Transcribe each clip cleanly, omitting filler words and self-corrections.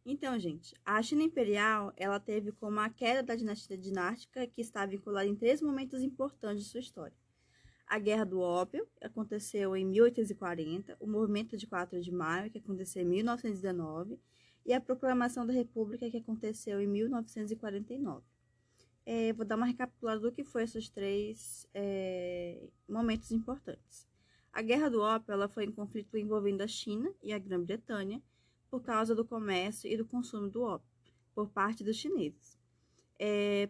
Então, gente, a China Imperial, ela teve como a queda da dinástica que está vinculada em três momentos importantes de sua história. A Guerra do Ópio, que aconteceu em 1840, o Movimento de 4 de Maio, que aconteceu em 1919, e a Proclamação da República, que aconteceu em 1949. Vou dar uma recapitulada do que foi esses três momentos importantes. A Guerra do Ópio ela foi um conflito envolvendo a China e a Grã-Bretanha por causa do comércio e do consumo do ópio por parte dos chineses.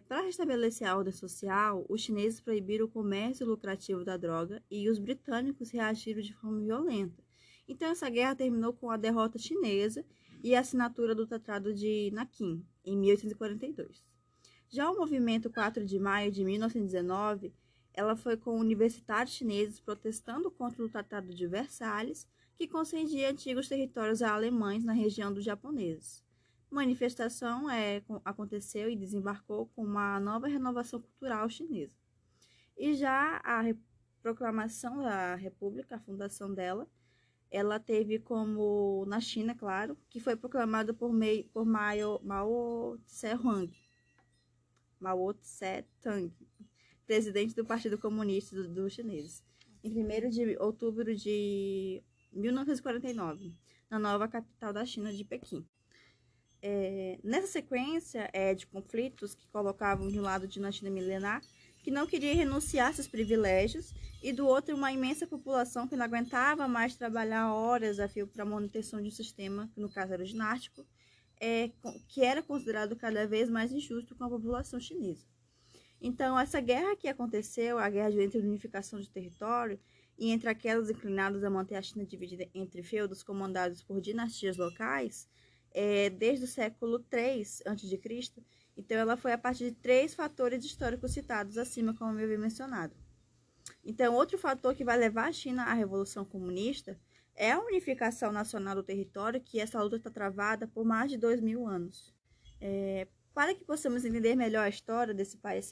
Para restabelecer a ordem social, os chineses proibiram o comércio lucrativo da droga e os britânicos reagiram de forma violenta. Então, essa guerra terminou com a derrota chinesa e a assinatura do Tratado de Nanquim, em 1842. Já o movimento 4 de maio de 1919, ela foi com universitários chineses protestando contra o Tratado de Versalhes, que concedia antigos territórios a alemães na região dos japoneses. Manifestação aconteceu e desembarcou com uma nova renovação cultural chinesa. E já a proclamação da República, a fundação dela, ela teve como, na China, claro, que foi proclamada por Mao Tse-tung, presidente do Partido Comunista dos Chineses, em 1º de outubro de 1949, na nova capital da China, de Pequim. Nessa sequência de conflitos que colocavam de um lado a dinastia milenar, que não queria renunciar a seus privilégios, e do outro uma imensa população que não aguentava mais trabalhar horas a fio para a manutenção de um sistema, que no caso era o dinástico, que era considerado cada vez mais injusto com a população chinesa. Então, essa guerra que aconteceu, a guerra entre unificação de território e entre aquelas inclinadas a manter a China dividida entre feudos comandados por dinastias locais, desde o século III a.C., então ela foi a partir de três fatores históricos citados acima, como eu havia mencionado. Então, outro fator que vai levar a China à Revolução Comunista é a unificação nacional do território, que essa luta está travada por mais de 2.000 anos. Para que possamos entender melhor a história desse país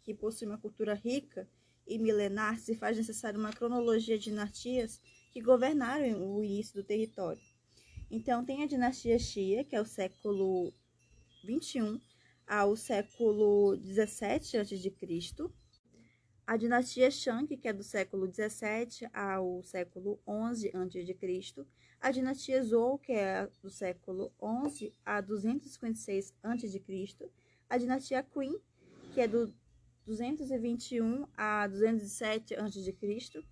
que possui uma cultura rica e milenar, se faz necessária uma cronologia de dinastias que governaram o início do território. Então, tem a dinastia Xia, que é o século XXI ao século XVII a.C., a dinastia Shang, que é do século XVII ao século XI a.C., a dinastia Zhou, que é do século XI a 256 a.C., a dinastia Qin, que é do 221 a 207 a.C.,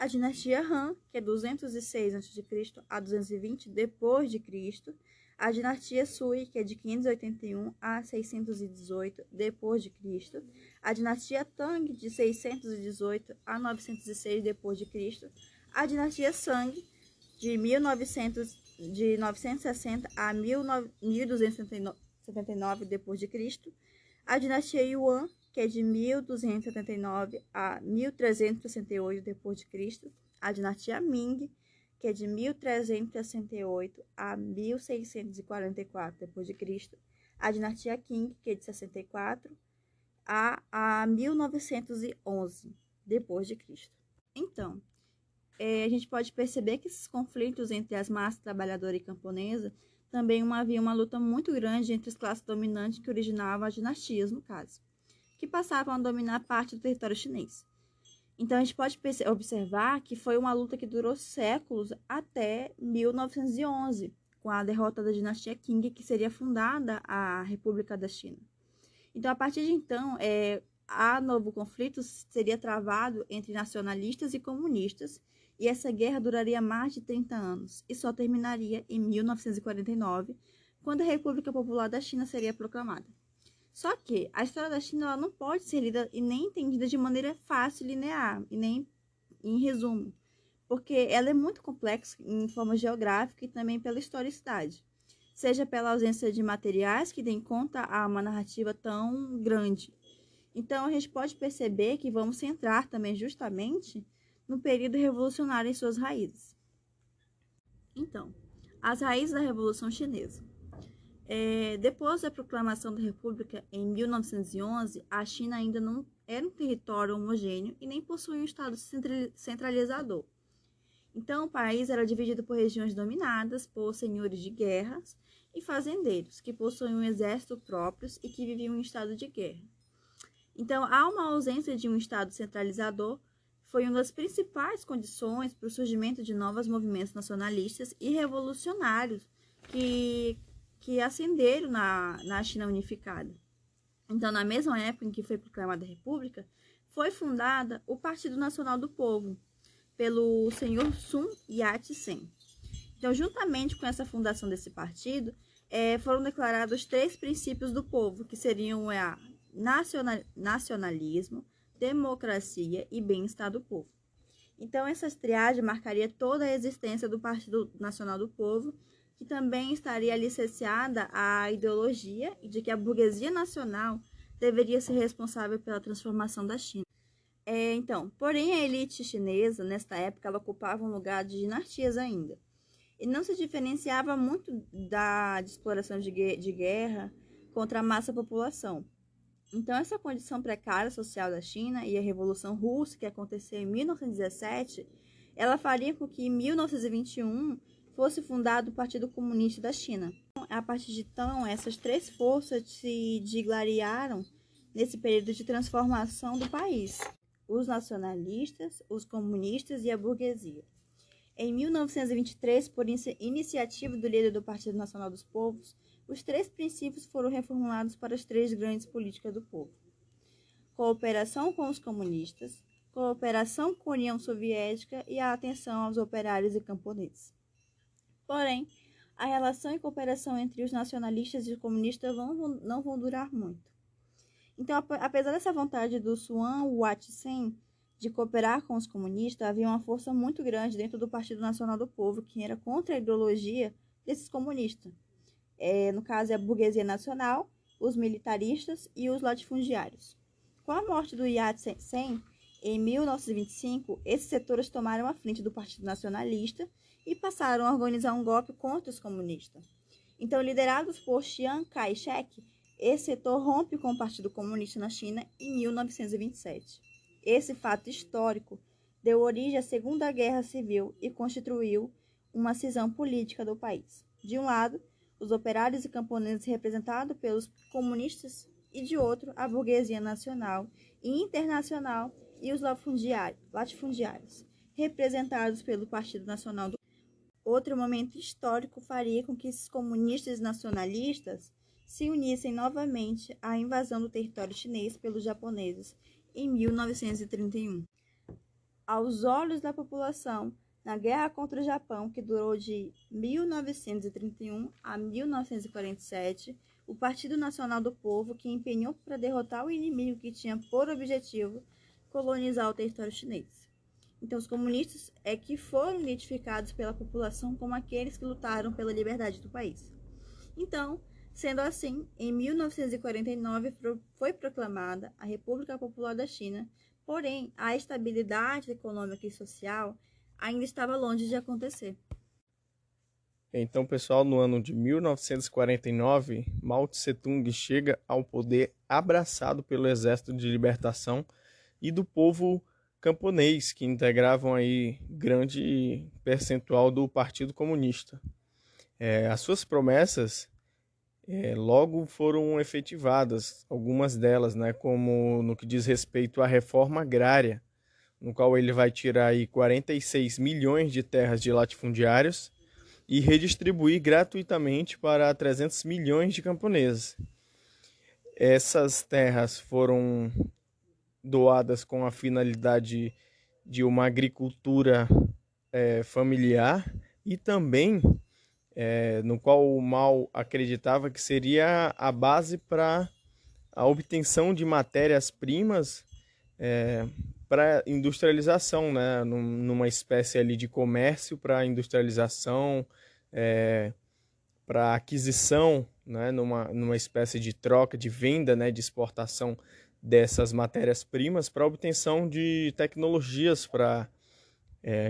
a dinastia Han, que é 206 a.C. a 220 d.C., a dinastia Sui, que é de 581 a 618 d.C., a dinastia Tang, de 618 a 906 d.C., a dinastia Shang, de 960 a 1279 d.C., a dinastia Yuan, que é de 1279 a 1368 d.C., a dinastia Ming, que é de 1368 a 1644 d.C., a dinastia Qing, que é de 64 a 1911 d.C. Então, a gente pode perceber que esses conflitos entre as massas trabalhadora e camponesa também havia uma luta muito grande entre as classes dominantes que originavam as dinastias, no caso, que passavam a dominar parte do território chinês. Então, a gente pode observar que foi uma luta que durou séculos até 1911, com a derrota da dinastia Qing, que seria fundada a República da China. Então, a partir de então, novo conflito seria travado entre nacionalistas e comunistas, e essa guerra duraria mais de 30 anos, e só terminaria em 1949, quando a República Popular da China seria proclamada. Só que a história da China ela não pode ser lida e nem entendida de maneira fácil e linear, e nem em resumo, porque ela é muito complexa em forma geográfica e também pela historicidade, seja pela ausência de materiais que deem conta a uma narrativa tão grande. Então, a gente pode perceber que vamos centrar também justamente no período revolucionário em suas raízes. Então, as raízes da Revolução Chinesa. Depois da proclamação da República em 1911, a China ainda não era um território homogêneo e nem possuía um Estado centralizador. Então, o país era dividido por regiões dominadas por senhores de guerras e fazendeiros, que possuíam um exército próprios e que viviam em estado de guerra. Então, há uma ausência de um Estado centralizador, foi uma das principais condições para o surgimento de novos movimentos nacionalistas e revolucionários que ascenderam na China unificada. Então, na mesma época em que foi proclamada a República, foi fundada o Partido Nacional do Povo, pelo senhor Sun Yat-sen. Então, juntamente com essa fundação desse partido, foram declarados 3 princípios do povo, que seriam a nacionalismo, democracia e bem-estar do povo. Então, essa triagem marcaria toda a existência do Partido Nacional do Povo, que também estaria alicerçada à ideologia de que a burguesia nacional deveria ser responsável pela transformação da China. Porém, a elite chinesa, nesta época, ela ocupava um lugar de dinastias ainda. E não se diferenciava muito de exploração de guerra contra a massa da população. Então, essa condição precária social da China e a Revolução Russa, que aconteceu em 1917, ela faria com que em 1921 fosse fundado o Partido Comunista da China. A partir de então, essas 3 forças se digladiaram nesse período de transformação do país: os nacionalistas, os comunistas e a burguesia. Em 1923, por iniciativa do líder do Partido Nacional dos Povos, os 3 princípios foram reformulados para as 3 grandes políticas do povo: cooperação com os comunistas, cooperação com a União Soviética e a atenção aos operários e camponeses. Porém, a relação e cooperação entre os nacionalistas e os comunistas não vão durar muito. Então, apesar dessa vontade do Sun Yat-sen de cooperar com os comunistas, havia uma força muito grande dentro do Partido Nacional do Povo, que era contra a ideologia desses comunistas. No caso, é a burguesia nacional, os militaristas e os latifundiários. Com a morte do Yat-sen, em 1925, esses setores tomaram a frente do Partido Nacionalista e passaram a organizar um golpe contra os comunistas. Então, liderados por Chiang Kai-shek, esse setor rompe com o Partido Comunista na China em 1927. Esse fato histórico deu origem à Segunda Guerra Civil e constituiu uma cisão política do país. De um lado, os operários e camponeses representados pelos comunistas e de outro, a burguesia nacional e internacional e os latifundiários, representados pelo Partido Nacional do Povo. Outro momento histórico faria com que esses comunistas nacionalistas se unissem novamente à invasão do território chinês pelos japoneses em 1931. Aos olhos da população, na guerra contra o Japão, que durou de 1931 a 1947, o Partido Nacional do Povo, que empenhou para derrotar o inimigo que tinha por objetivo colonizar o território chinês. Então, os comunistas que foram identificados pela população como aqueles que lutaram pela liberdade do país. Então, sendo assim, em 1949 foi proclamada a República Popular da China, porém, a estabilidade econômica e social ainda estava longe de acontecer. Então, pessoal, no ano de 1949, Mao Tse-tung chega ao poder abraçado pelo Exército de Libertação e do povo camponês, que integravam aí grande percentual do Partido Comunista. As suas promessas logo foram efetivadas, algumas delas, né, como no que diz respeito à reforma agrária, no qual ele vai tirar aí 46 milhões de terras de latifundiários e redistribuir gratuitamente para 300 milhões de camponeses. Essas terras foram doadas com a finalidade de uma agricultura familiar e também no qual o Mao acreditava que seria a base para a obtenção de matérias-primas para industrialização, né? Numa espécie ali de comércio para industrialização, para aquisição, né? Numa espécie de troca, de venda, né? De exportação dessas matérias-primas para obtenção de tecnologias para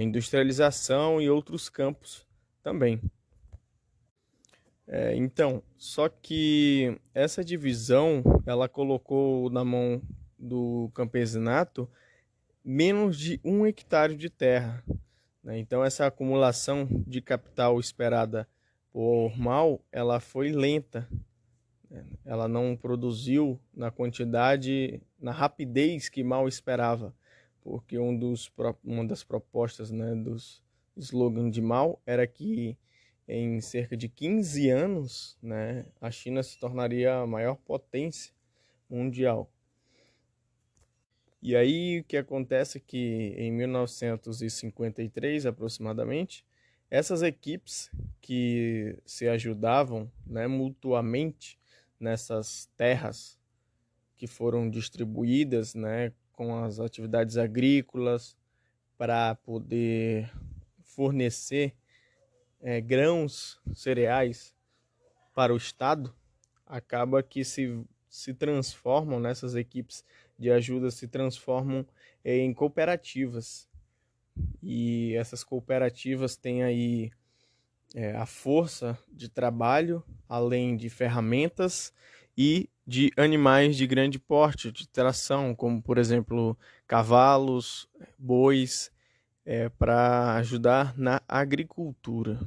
industrialização e outros campos também. Então, só que essa divisão, ela colocou na mão do campesinato menos de 1 hectare de terra, né? Então, essa acumulação de capital esperada por Mao, ela foi lenta. Ela não produziu na quantidade, na rapidez que Mao esperava, porque uma das propostas, né, dos slogans de Mao era que em cerca de 15 anos, né, a China se tornaria a maior potência mundial. E aí o que acontece é que em 1953 aproximadamente, essas equipes que se ajudavam, né, mutuamente nessas terras que foram distribuídas, né, com as atividades agrícolas para poder fornecer grãos, cereais para o Estado, acaba que se transformam nessas equipes de ajuda, se transformam em cooperativas. E essas cooperativas têm aí a força de trabalho, além de ferramentas e de animais de grande porte, de tração, como por exemplo cavalos, bois, para ajudar na agricultura.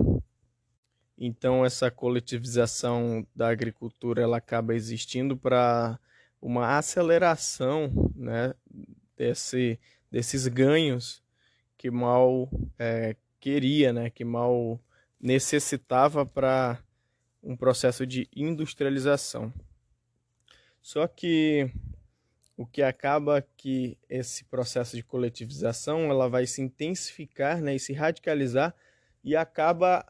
Então essa coletivização da agricultura ela acaba existindo para uma aceleração, né, desses ganhos que Mao queria, né, que Mao necessitava para um processo de industrialização. Só que o que acaba que esse processo de coletivização ela vai se intensificar, né, e se radicalizar e acaba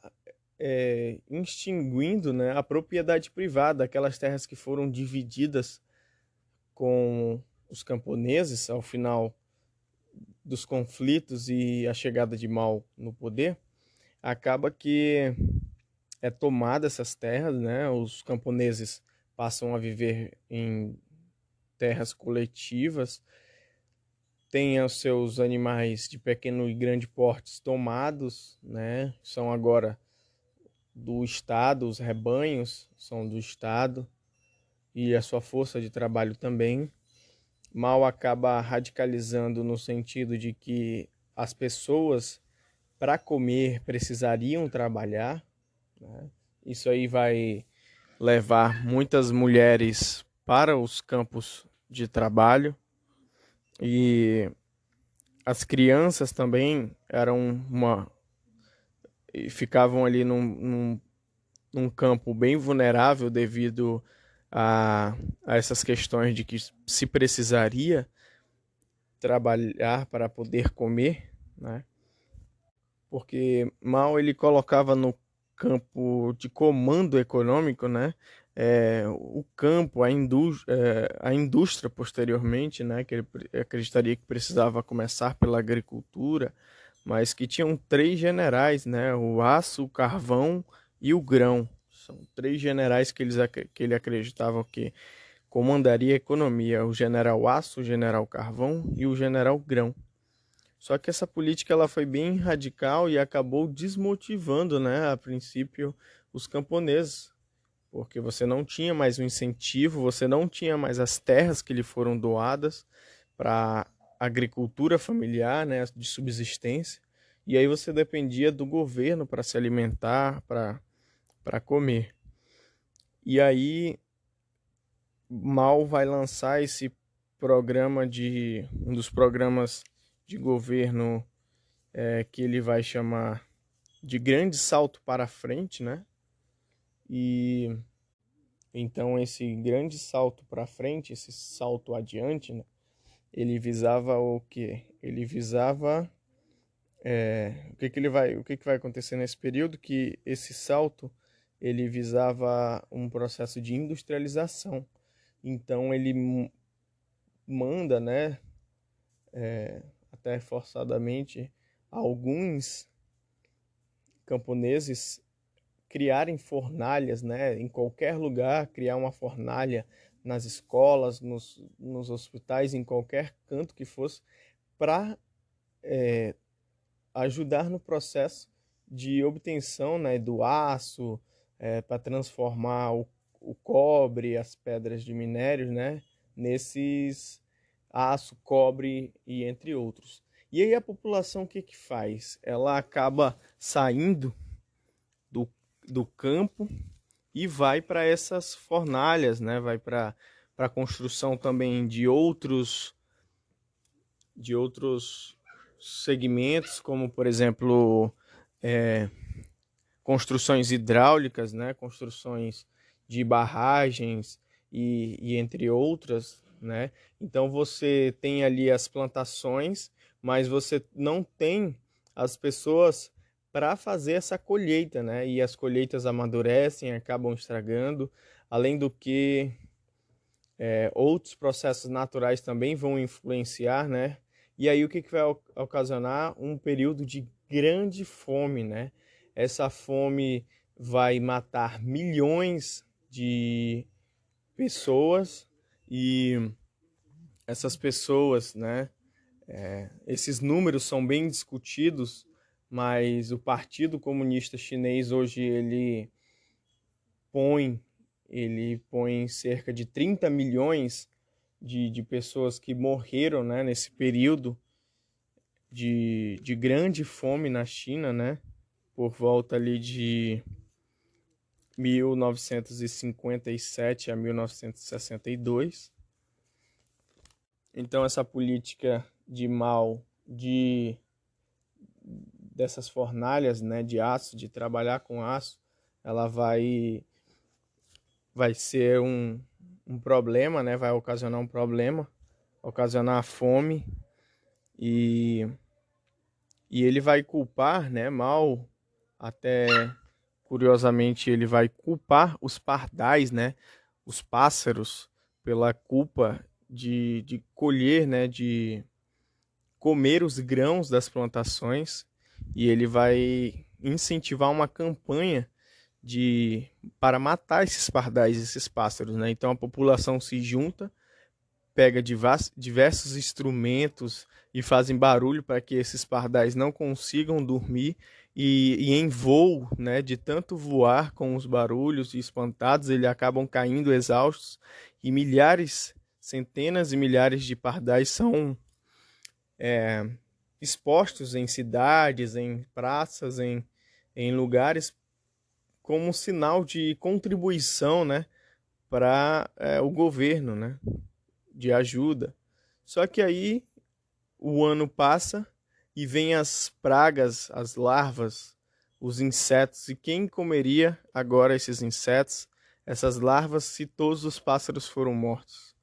extinguindo, né, a propriedade privada, aquelas terras que foram divididas com os camponeses ao final dos conflitos e a chegada de Mao no poder, acaba que é tomada essas terras, né, os camponeses passam a viver em terras coletivas, têm os seus animais de pequeno e grande porte tomados, né, são agora do Estado, os rebanhos são do Estado e a sua força de trabalho também. Mao acaba radicalizando no sentido de que as pessoas, para comer, precisariam trabalhar, né? Isso aí vai levar muitas mulheres para os campos de trabalho e as crianças também ficavam ali num campo bem vulnerável devido a essas questões de que se precisaria trabalhar para poder comer, né? Porque Mao ele colocava no campo de comando econômico, né? O campo, a indústria posteriormente, né? Que ele acreditaria que precisava começar pela agricultura, mas que tinham três generais, né? O aço, o carvão e o grão. São três generais que ele acreditava que comandaria a economia: o general aço, o general carvão e o general grão. Só que essa política ela foi bem radical e acabou desmotivando, né, a princípio, os camponeses, porque você não tinha mais o incentivo, você não tinha mais as terras que lhe foram doadas para agricultura familiar, né, de subsistência, e aí você dependia do governo para se alimentar, para comer. E aí Mao vai lançar esse programa um dos programas de governo que ele vai chamar de grande salto para frente, né? E então esse grande salto para frente, esse salto adiante, né? Ele visava o quê? Ele visava o que vai acontecer nesse período? Que esse salto ele visava um processo de industrialização. Então ele manda, né? Até forçadamente alguns camponeses criarem fornalhas, né? Em qualquer lugar, criar uma fornalha nas escolas, nos hospitais, em qualquer canto que fosse, para ajudar no processo de obtenção, né, do aço, para transformar o cobre, as pedras de minérios, né, nesses aço, cobre e entre outros. E aí a população o que faz? Ela acaba saindo do campo e vai para essas fornalhas, né? Vai para a construção também de outros segmentos, como por exemplo construções hidráulicas, né? Construções de barragens e entre outras, né? Então você tem ali as plantações, mas você não tem as pessoas para fazer essa colheita, né? E as colheitas amadurecem, acabam estragando, além do que outros processos naturais também vão influenciar, né? E aí o que vai ocasionar? Um período de grande fome, né? Essa fome vai matar milhões de pessoas e essas pessoas, né? Esses números são bem discutidos, mas o Partido Comunista Chinês hoje põe ele põe cerca de 30 milhões de pessoas que morreram, né, nesse período de grande fome na China, né, por volta ali de 1957 a 1962. Então essa política de Mao dessas fornalhas, né, de aço, de trabalhar com aço, ela vai ser um problema, né, vai ocasionar um problema, ocasionar fome e ele vai culpar, né, Mao, até curiosamente ele vai culpar os pardais, né, os pássaros, pela culpa de colher, né, de comer os grãos das plantações, e ele vai incentivar uma campanha para matar esses pardais, esses pássaros, né? Então a população se junta, pega diversos instrumentos e fazem barulho para que esses pardais não consigam dormir e em voo, né, de tanto voar com os barulhos e espantados, eles acabam caindo exaustos e centenas e milhares de pardais são expostos em cidades, em praças, em lugares como um sinal de contribuição, né, para o governo, né, de ajuda. Só que aí o ano passa e vem as pragas, as larvas, os insetos. E quem comeria agora esses insetos, essas larvas, se todos os pássaros foram mortos?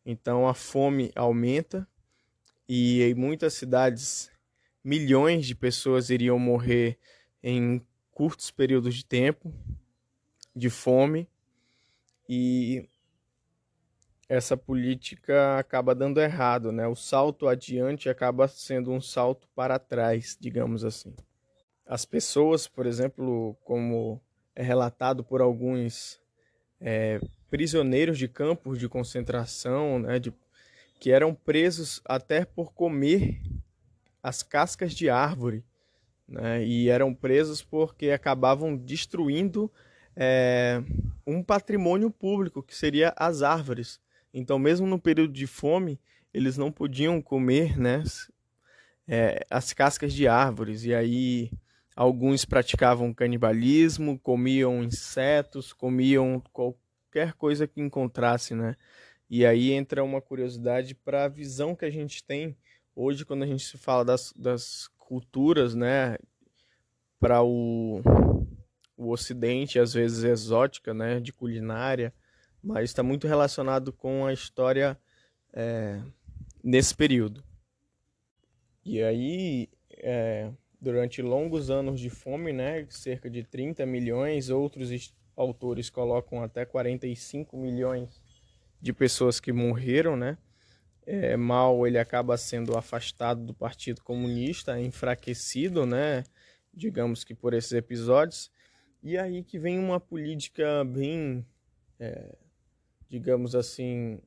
Então a fome aumenta e em muitas cidades milhões de pessoas iriam morrer em curtos períodos de tempo de fome, e essa política acaba dando errado, né? O salto adiante acaba sendo um salto para trás, digamos assim. As pessoas, por exemplo, como é relatado por alguns prisioneiros de campos de concentração, né, que eram presos até por comer as cascas de árvore, né, e eram presos porque acabavam destruindo um patrimônio público, que seria as árvores. Então, mesmo no período de fome, eles não podiam comer, né, as cascas de árvores. E aí, alguns praticavam canibalismo, comiam insetos, comiam qualquer coisa que encontrasse, né? E aí entra uma curiosidade para a visão que a gente tem hoje quando a gente se fala das culturas, né, para o Ocidente, às vezes exótica, né, de culinária, mas está muito relacionado com a história nesse período. E aí, durante longos anos de fome, né, cerca de 30 milhões, outros autores colocam até 45 milhões de pessoas que morreram, né? Mao ele acaba sendo afastado do Partido Comunista, enfraquecido, né? Digamos que por esses episódios. E aí que vem uma política bem, digamos assim,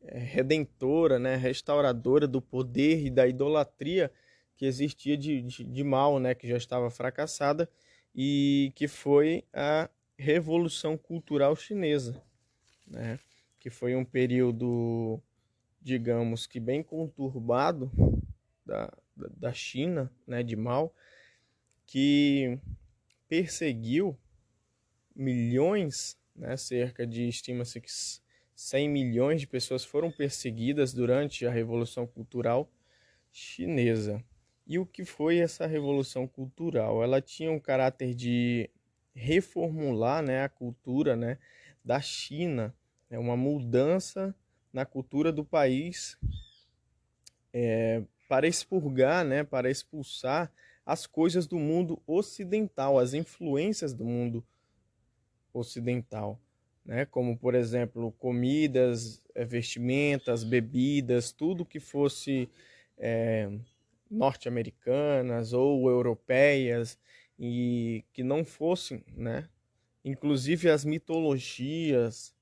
redentora, né? Restauradora do poder e da idolatria que existia de Mao, né? Que já estava fracassada, e que foi a Revolução Cultural Chinesa, né? Que foi um período, digamos que bem conturbado da China, né, de Mao, que perseguiu milhões, né, estima-se que 100 milhões de pessoas foram perseguidas durante a Revolução Cultural Chinesa. E o que foi essa Revolução Cultural? Ela tinha um caráter de reformular, né, a cultura, né, da China, né, uma mudança na cultura do país, para expurgar, né, para expulsar as coisas do mundo ocidental, as influências do mundo ocidental, né, como por exemplo comidas, vestimentas, bebidas, tudo que fosse norte-americanas ou europeias e que não fossem, né, inclusive as mitologias,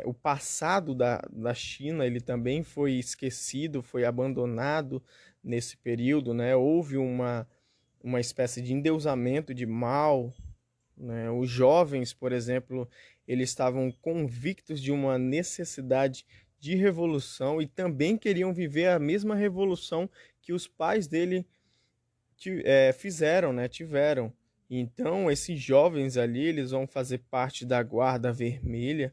o passado da China, ele também foi esquecido, foi abandonado nesse período, né? Houve uma espécie de endeusamento de Mao, né? Os jovens, por exemplo, eles estavam convictos de uma necessidade de revolução e também queriam viver a mesma revolução que os pais dele fizeram, né? Tiveram. Então, esses jovens ali, eles vão fazer parte da Guarda Vermelha,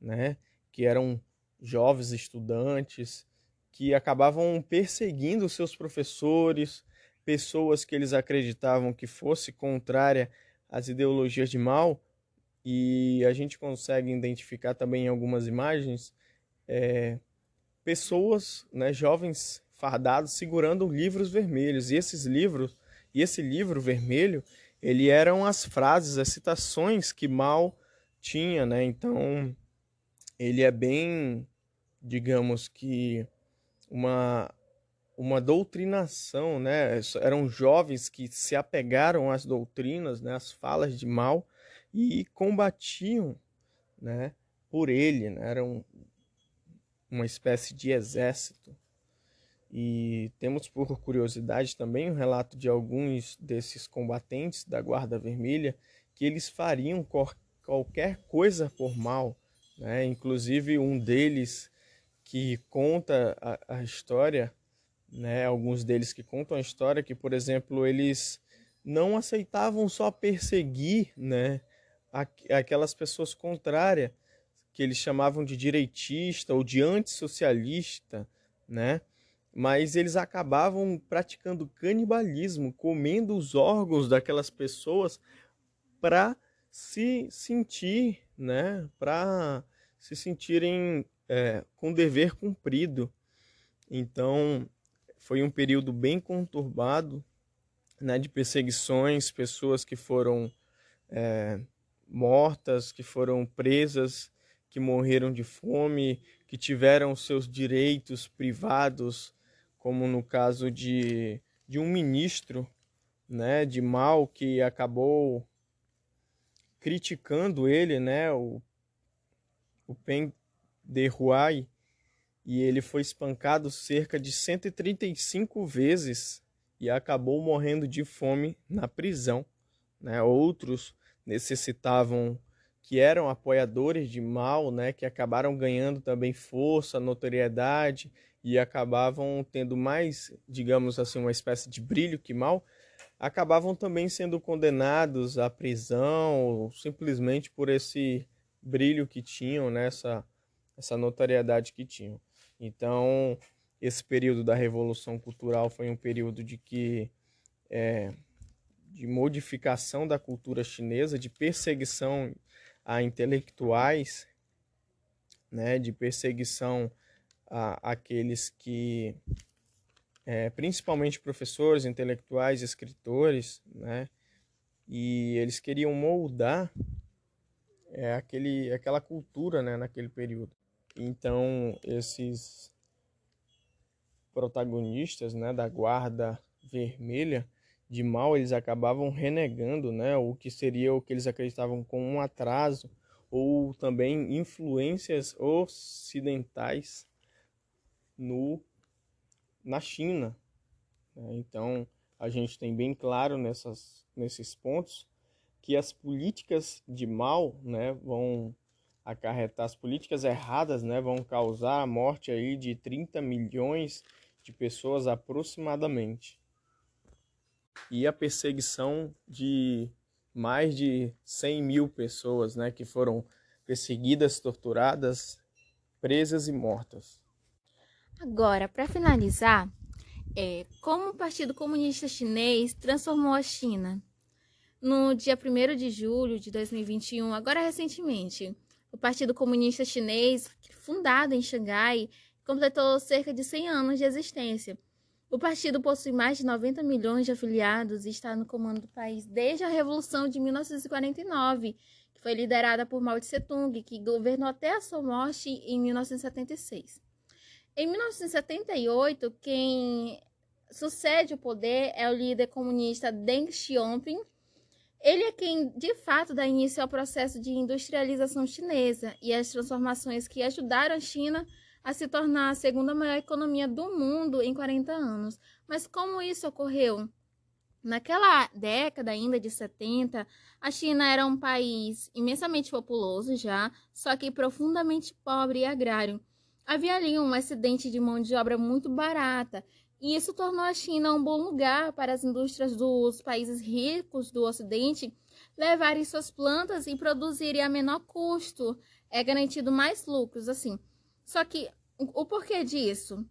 né? Que eram jovens estudantes que acabavam perseguindo seus professores, pessoas que eles acreditavam que fosse contrária às ideologias de Mao, e a gente consegue identificar também em algumas imagens pessoas, né, jovens fardados segurando livros vermelhos, e esses livros, e esse livro vermelho, ele eram as frases, as citações que Mao tinha, né? Então, ele é bem, digamos que uma doutrinação, né? Eram jovens que se apegaram às doutrinas, né, às falas de Mao e combatiam, né, por ele, né? Eram uma espécie de exército. E temos por curiosidade também o relato de alguns desses combatentes da Guarda Vermelha que eles fariam qualquer coisa por Mao, né? Inclusive um deles que conta a história, né? Alguns deles que contam a história que, por exemplo, eles não aceitavam só perseguir, né, aquelas pessoas contrárias, que eles chamavam de direitista ou de antissocialista, né? Mas eles acabavam praticando canibalismo, comendo os órgãos daquelas pessoas para se sentir, né? Para se sentirem com dever cumprido. Então, foi um período bem conturbado, né, de perseguições, pessoas que foram mortas, que foram presas, que morreram de fome, que tiveram seus direitos privados, como no caso de um ministro, né, de Mao, que acabou criticando ele, né, o Peng Dehuai, e ele foi espancado cerca de 135 vezes e acabou morrendo de fome na prisão, né? Outros necessitavam, que eram apoiadores de Mao, né, que acabaram ganhando também força, notoriedade e acabavam tendo mais, digamos assim, uma espécie de brilho que Mao, acabavam também sendo condenados à prisão, simplesmente por esse brilho que tinham, né, essa notoriedade que tinham. Então, esse período da Revolução Cultural foi um período de modificação da cultura chinesa, de perseguição a intelectuais, né, de perseguição a aqueles que, principalmente professores, intelectuais, escritores, né, e eles queriam moldar aquela cultura, né, naquele período. Então, esses protagonistas, né, da Guarda Vermelha de Mao, eles acabavam renegando, né, o que seria o que eles acreditavam como um atraso ou também influências ocidentais na China, né? Então, a gente tem bem claro nesses pontos que as políticas de Mao, né, vão acarretar, as políticas erradas, né, vão causar a morte aí de 30 milhões de pessoas aproximadamente. E a perseguição de mais de 100 mil pessoas, né, que foram perseguidas, torturadas, presas e mortas. Agora, para finalizar, como o Partido Comunista Chinês transformou a China? No dia 1º de julho de 2021, agora recentemente, o Partido Comunista Chinês, fundado em Xangai, completou cerca de 100 anos de existência. O partido possui mais de 90 milhões de afiliados e está no comando do país desde a Revolução de 1949, que foi liderada por Mao Tse-tung, que governou até a sua morte em 1976. Em 1978, quem sucede o poder é o líder comunista Deng Xiaoping. Ele é quem, de fato, dá início ao processo de industrialização chinesa e as transformações que ajudaram a China a se tornar a segunda maior economia do mundo em 40 anos. Mas como isso ocorreu? Naquela década ainda de 70, a China era um país imensamente populoso já, só que profundamente pobre e agrário. Havia ali um excedente de mão de obra muito barata, e isso tornou a China um bom lugar para as indústrias dos países ricos do Ocidente levarem suas plantas e produzirem a menor custo, garantindo mais lucros, assim. Só que o porquê disso?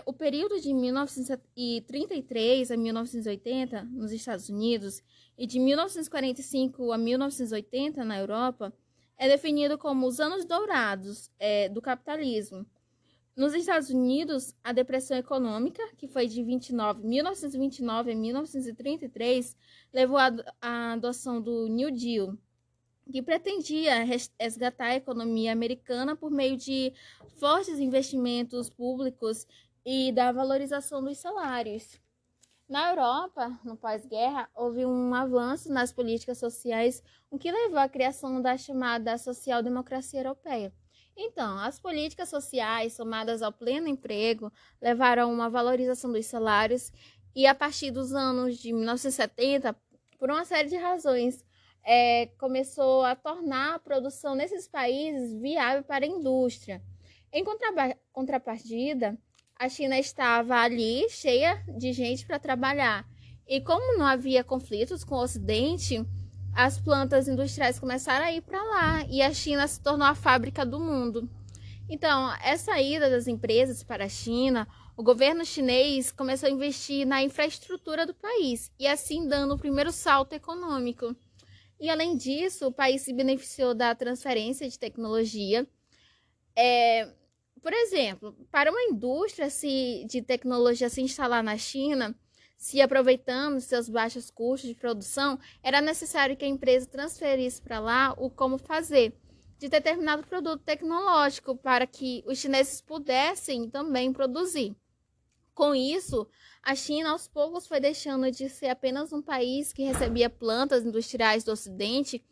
O período de 1933 a 1980 nos Estados Unidos e de 1945 a 1980 na Europa é definido como os anos dourados do capitalismo. Nos Estados Unidos, a depressão econômica, que foi de 1929 a 1933, levou à adoção do New Deal, que pretendia resgatar a economia americana por meio de fortes investimentos públicos e da valorização dos salários. Na Europa, no pós-guerra, houve um avanço nas políticas sociais, o que levou à criação da chamada social-democracia europeia. Então, as políticas sociais, somadas ao pleno emprego, levaram a uma valorização dos salários e, a partir dos anos de 1970, por uma série de razões, começou a tornar a produção nesses países viável para a indústria. Em contrapartida, a China estava ali cheia de gente para trabalhar. E como não havia conflitos com o Ocidente, as plantas industriais começaram a ir para lá e a China se tornou a fábrica do mundo. Então, essa ida das empresas para a China, o governo chinês começou a investir na infraestrutura do país e assim dando o primeiro salto econômico. E além disso, o país se beneficiou da transferência de tecnologia. Por exemplo, para uma indústria de tecnologia se instalar na China, se aproveitando seus baixos custos de produção, era necessário que a empresa transferisse para lá o como fazer de determinado produto tecnológico para que os chineses pudessem também produzir. Com isso, a China aos poucos foi deixando de ser apenas um país que recebia plantas industriais do Ocidente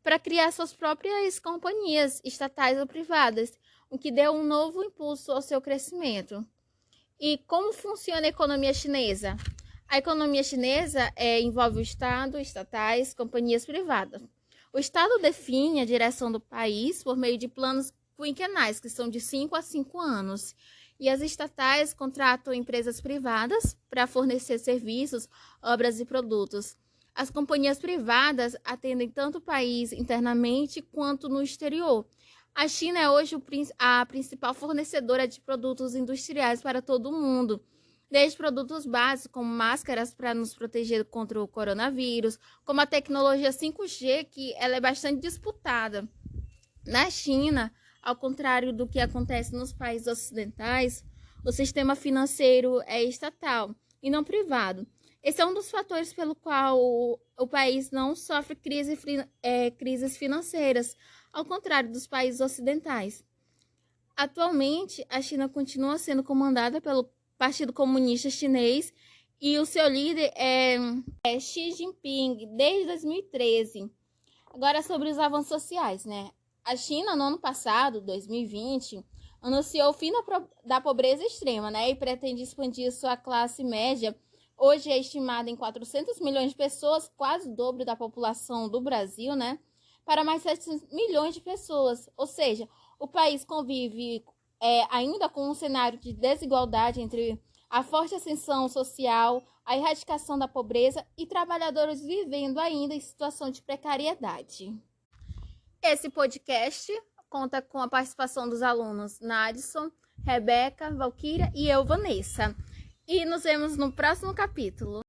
para criar suas próprias companhias estatais ou privadas, o que deu um novo impulso ao seu crescimento. E como funciona a economia chinesa? A economia chinesa envolve o Estado, estatais, companhias privadas. O Estado define a direção do país por meio de planos quinquenais, que são de 5 a 5 anos. E as estatais contratam empresas privadas para fornecer serviços, obras e produtos. As companhias privadas atendem tanto o país internamente quanto no exterior. A China é hoje a principal fornecedora de produtos industriais para todo o mundo, desde produtos básicos como máscaras para nos proteger contra o coronavírus, como a tecnologia 5G, que ela é bastante disputada. Na China, ao contrário do que acontece nos países ocidentais, o sistema financeiro é estatal e não privado. Esse é um dos fatores pelo qual o país não sofre crises financeiras, ao contrário dos países ocidentais. Atualmente, a China continua sendo comandada pelo Partido Comunista Chinês e o seu líder é Xi Jinping desde 2013. Agora sobre os avanços sociais, né? A China, no ano passado, 2020, anunciou o fim da pobreza extrema, né? E pretende expandir sua classe média. Hoje é estimada em 400 milhões de pessoas, quase o dobro da população do Brasil, né? Para mais 700 milhões de pessoas. Ou seja, o país convive ainda com um cenário de desigualdade entre a forte ascensão social, a erradicação da pobreza e trabalhadores vivendo ainda em situação de precariedade. Esse podcast conta com a participação dos alunos Nadson, Rebeca, Valquíria e eu, Vanessa. E nos vemos no próximo capítulo.